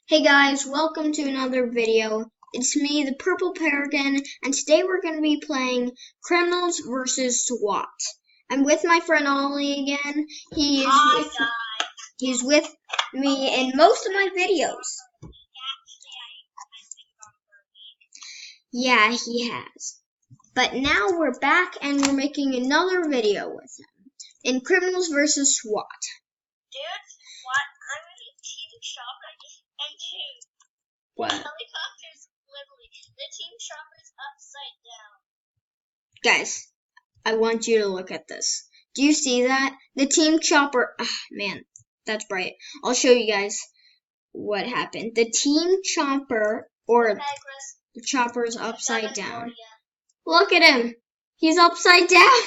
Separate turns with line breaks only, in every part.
Hey guys, welcome to another video. It's me, the Purple Paragon, and today we're going to be playing Criminals vs. SWAT. I'm with my friend Ollie again. He's with me in most of my videos. Yeah, he has. But now we're back and we're making another video with him in Criminals vs. SWAT.
Dude, what? I'm in a team shop and shoot.
What?
The helicopter's literally, the team shopper's upside down.
Guys, I want you to look at this. Do you see that? The team chopper, man, that's bright. I'll show you guys what happened. The team chopper, or the chopper's upside down. Look at him. He's upside down.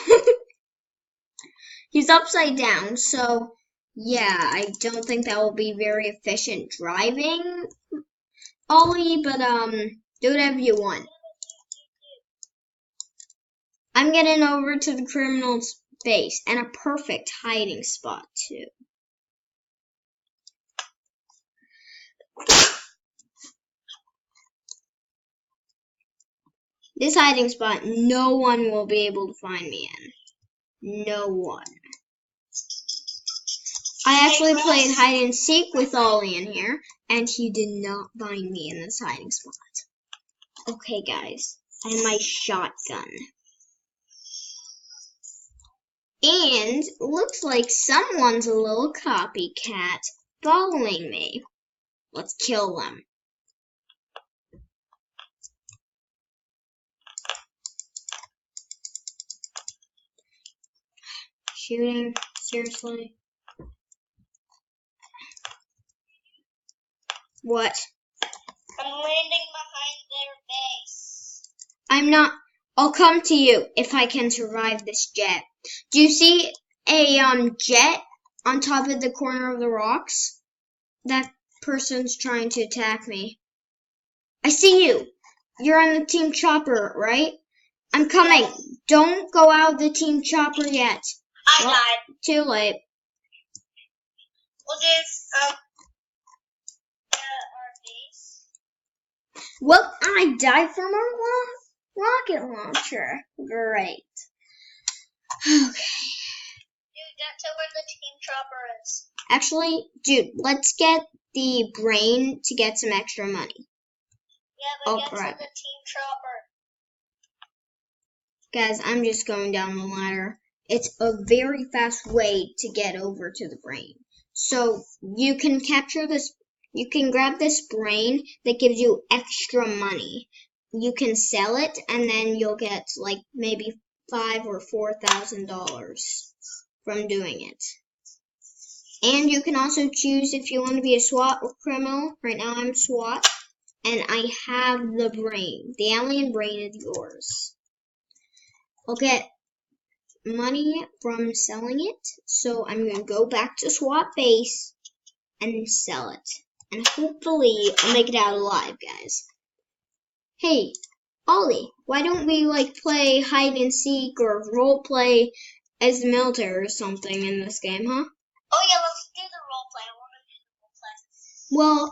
He's upside down, so yeah, I don't think that will be very efficient driving, Ollie, but do whatever you want. I'm getting over to the criminal's base, and a perfect hiding spot, too. This hiding spot, no one will be able to find me in. No one. I actually played hide and seek with Ollie in here, and he did not find me in this hiding spot. Okay, guys, I have my shotgun. And looks like someone's a little copycat following me. Let's kill them. Shooting? Seriously? What?
I'm landing behind their base.
I'm not. I'll come to you if I can survive this jet. Do you see a jet on top of the corner of the rocks? That person's trying to attack me. I see you. You're on the team chopper, right? I'm coming.
Yes.
Don't go out of the team chopper yet.
I died.
Too late.
Well, dude, our base.
Well, I died from a rocket launcher. Great. Okay.
Dude, that's where the team chopper is.
Actually, dude, let's get the brain to get some extra money.
Yeah, but get to the team chopper.
Guys, I'm just going down the ladder. It's a very fast way to get over to the brain. So you can capture this, you can grab this brain that gives you extra money. You can sell it and then you'll get like maybe $5,000 or $4,000 from doing it. And you can also choose if you want to be a SWAT or criminal. Right now I'm SWAT. And I have the brain. The alien brain is yours. I'll get money from selling it. So I'm going to go back to SWAT base and sell it. And hopefully I'll make it out alive, guys. Hey, Ollie, why don't we play hide and seek or role play as the military or something in this game, huh?
Oh yeah, let's do the role play. I want to do the role play.
Well,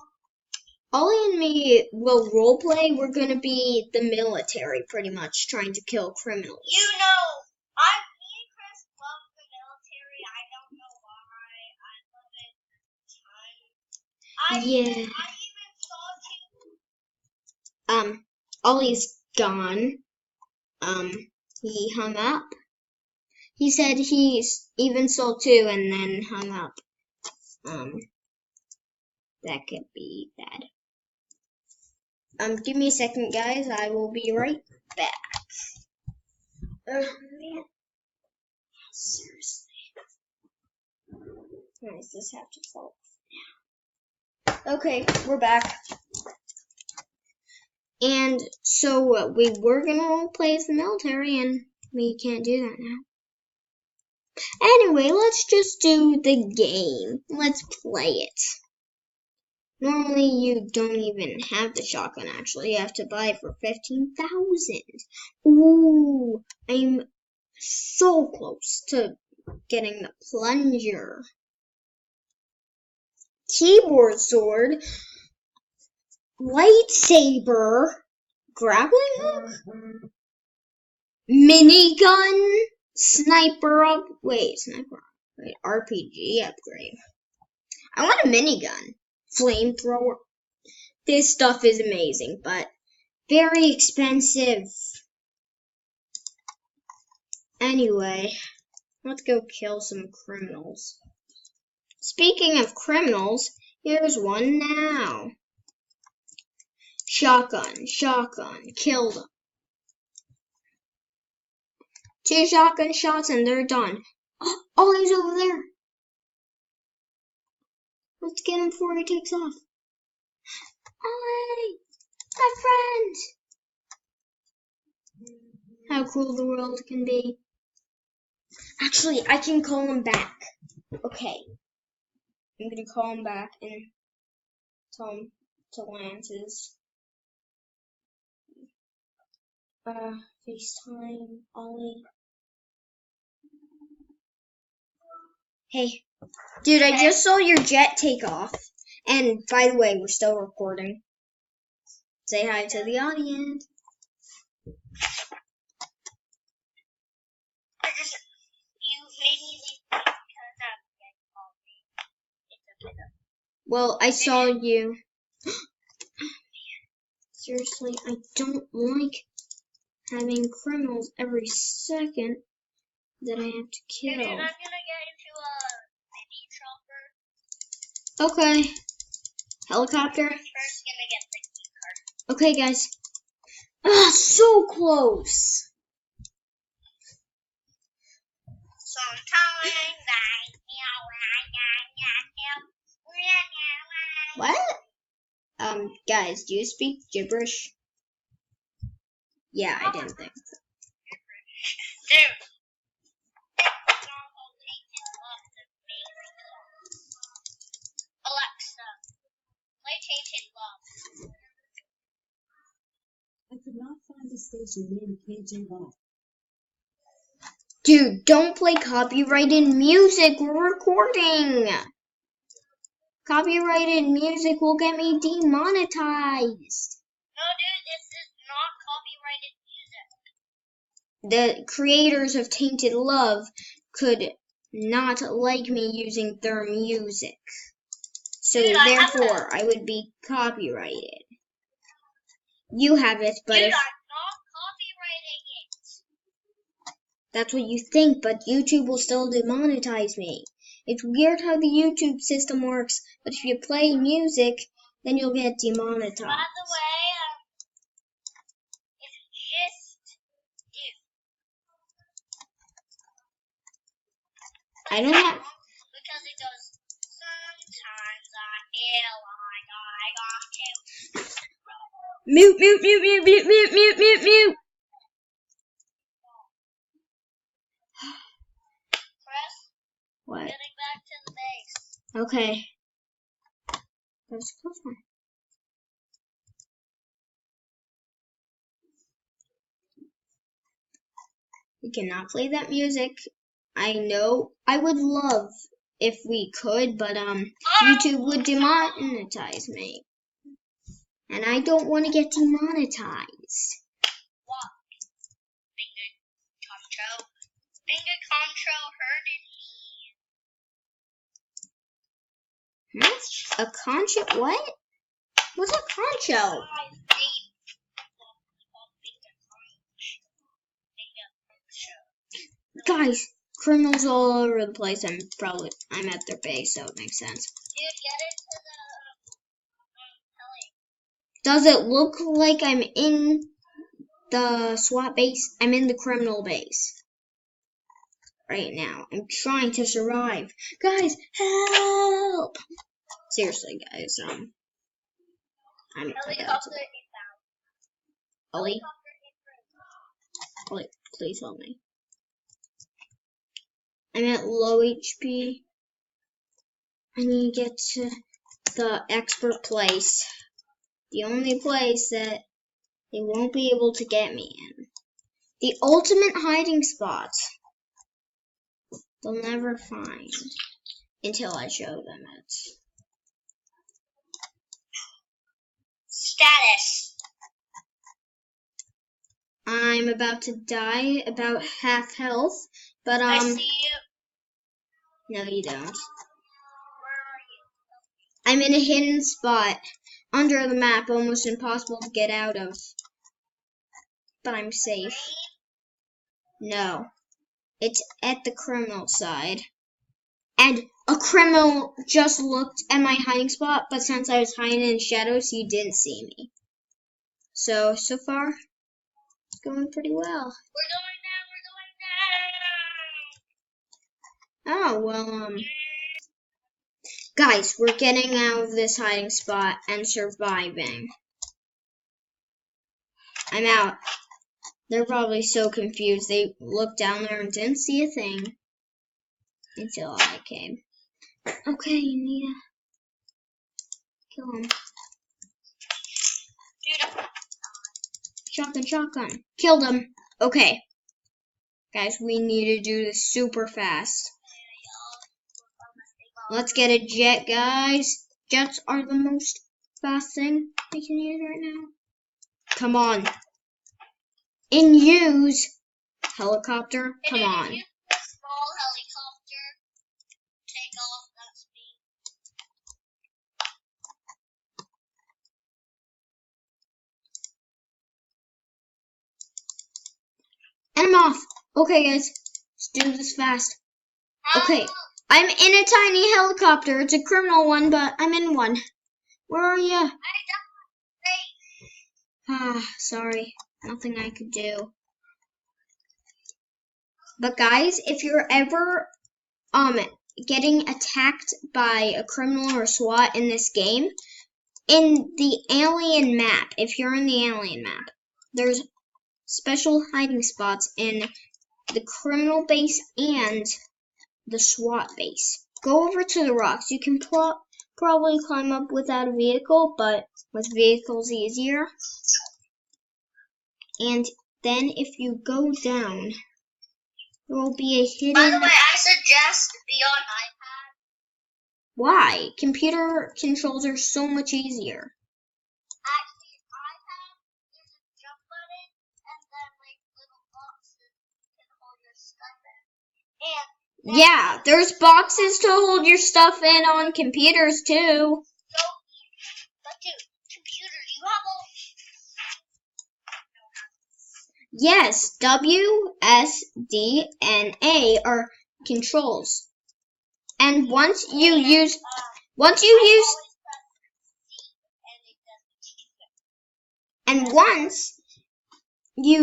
Ollie and me will role play. We're going to be the military, pretty much, trying to kill criminals.
You know, me and Chris love the military. I don't know why. I love it.
Yeah.
I even saw
two. Ollie's gone. He hung up. He said he even saw two and then hung up. That could be bad. Give me a second, guys. I will be right back. Oh, man. Seriously. Why does this have to fall now? Okay, we're back. And so we were going to play as the military, and we can't do that now. Anyway, let's just do the game. Let's play it. Normally, you don't even have the shotgun, actually. You have to buy it for $15,000. Ooh, I'm so close to getting the plunger. Keyboard sword. lightsaber, grappling hook, minigun, RPG upgrade. I want a minigun, flamethrower. This stuff is amazing, but very expensive. Anyway, let's go kill some criminals. Speaking of criminals, here's one now. Shotgun, kill them. 2 shotgun shots and they're done. Oh, Ollie's over there. Let's get him before he takes off. Ollie, my friend. How cruel the world can be. Actually, I can call him back. Okay. I'm gonna call him back and tell him to Lance's. FaceTime, Ollie. Hey, dude, I just saw your jet take off. And by the way, we're still recording. Say hi to the audience.
You made me leave because
Well, I saw you. Seriously, I don't like having criminals every second that I have to kill.
Dude, I'm gonna get into a mini chopper.
Okay. Helicopter?
I'm first gonna get the key card.
Okay, guys. Ah, so close. What? Guys, do you speak gibberish? Yeah, I didn't think so.
Dude. Alexa, play Tainted Love.
I could not find a station named KJ Love.
Dude, don't play copyrighted music. We're recording. Copyrighted music will get me demonetized.
No, dude, this is not copyrighted music.
The creators of Tainted Love could not like me using their music. So
Dude,
therefore, I would be copyrighted. You have it, but
Dude,
if
I'm not copyrighting it.
that's what you think, but YouTube will still demonetize me. It's weird how the YouTube system works, but if you play music, then you'll get demonetized.
By the way, it's just you.
I don't have.
Because it goes, sometimes I feel like I got to.
Mute.
Chris,
What?
getting back to the base.
Okay. That was a close one. We cannot play that music. I know I would love if we could, but YouTube would demonetize me. And I don't want to get demonetized.
What? Finger control. Finger control hurting me.
A concho? What? What's a concho? Guys, criminals all over the place. I'm at their base, so it makes sense.
Dude, get into the
Does it look like I'm in the SWAT base? I'm in the criminal base right now. I'm trying to survive. Guys, help! Seriously, guys, I'm about
helicopter
to.
inbound.
Ollie,
Helicopter inbound.
please help me. I'm at low HP. I need to get to the expert place. The only place that they won't be able to get me in. The ultimate hiding spot. They'll never find until I show them it.
status.
I'm about to die, about half health, but
I see you.
no you don't.
Where are you?
I'm in a hidden spot under the map, almost impossible to get out of. But I'm safe. No. It's at the criminal side. And a criminal just looked at my hiding spot, but since I was hiding in shadows, he didn't see me. So far, it's going pretty well.
We're going down.
Oh, well, guys, we're getting out of this hiding spot and surviving. I'm out. They're probably so confused. They looked down there and didn't see a thing until I came. Okay, you need to kill him. Shotgun. Killed him. Okay. Guys, we need to do this super fast. Let's get a jet, guys. Jets are the most fast thing I can use right now. Come on. In use. Helicopter. Come on.
Use a small helicopter. Take off that speed.
And I'm off. Okay, guys. Let's do this fast. Okay. I'm in a tiny helicopter. It's a criminal one, but I'm in one. Where are you?
I died.
Sorry. Nothing I could do. But guys, if you're ever getting attacked by a criminal or SWAT in this game, in the alien map, if you're in the alien map, there's special hiding spots in the criminal base and the SWAT base. Go over to the rocks. You can probably climb up without a vehicle, but with vehicles easier. And then if you go down, there will be a hidden...
By the way, I suggest be on iPad.
Why? Computer controls are so much easier.
Actually, iPad, there's a jump button, and then like little boxes you can hold your stuff in. And
Yeah, there's boxes to hold your stuff in on computers too.
so easy. But dude, computer, you have all...
Yes, W, S, D, and A are controls. And once you use once you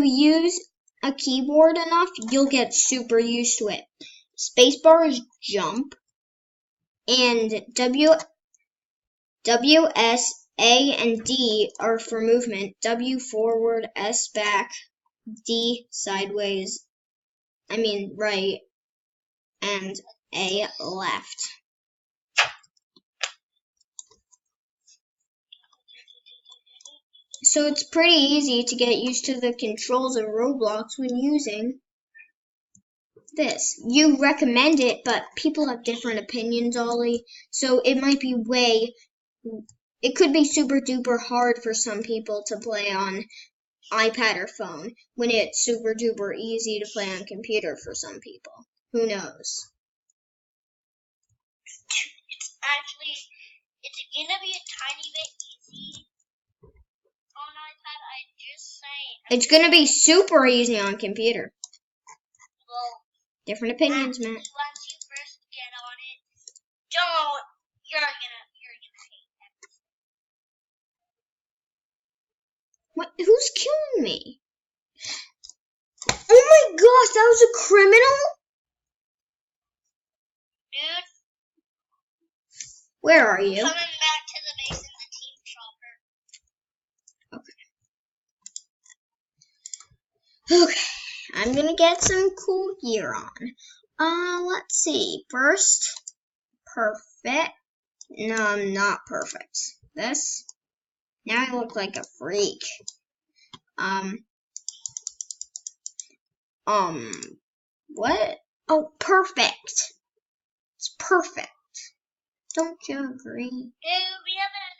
use a keyboard enough, you'll get super used to it. Spacebar is jump, and W, S, A, and D are for movement. W forward, S back, D sideways, right, and A left. So it's pretty easy to get used to the controls of Roblox when using this. You recommend it, but people have different opinions, Ollie. So it might be it could be super duper hard for some people to play on iPad or phone when it's super duper easy to play on computer for some people. Who knows?
Actually, it's gonna be a tiny bit easy on iPad. I'm just saying.
It's gonna be super easy on computer.
Well,
Different opinions, man.
once you first get on it, you're gonna hate it.
What? Who's killing me? Oh my gosh, that was a criminal?
Dude,
Where are you?
coming back to the base in the team chopper.
Okay, I'm gonna get some cool gear on. Let's see. First, perfect. No, I'm not perfect. This. Now I look like a freak. What? Oh, perfect. It's perfect. Don't you agree?
Dude, we have a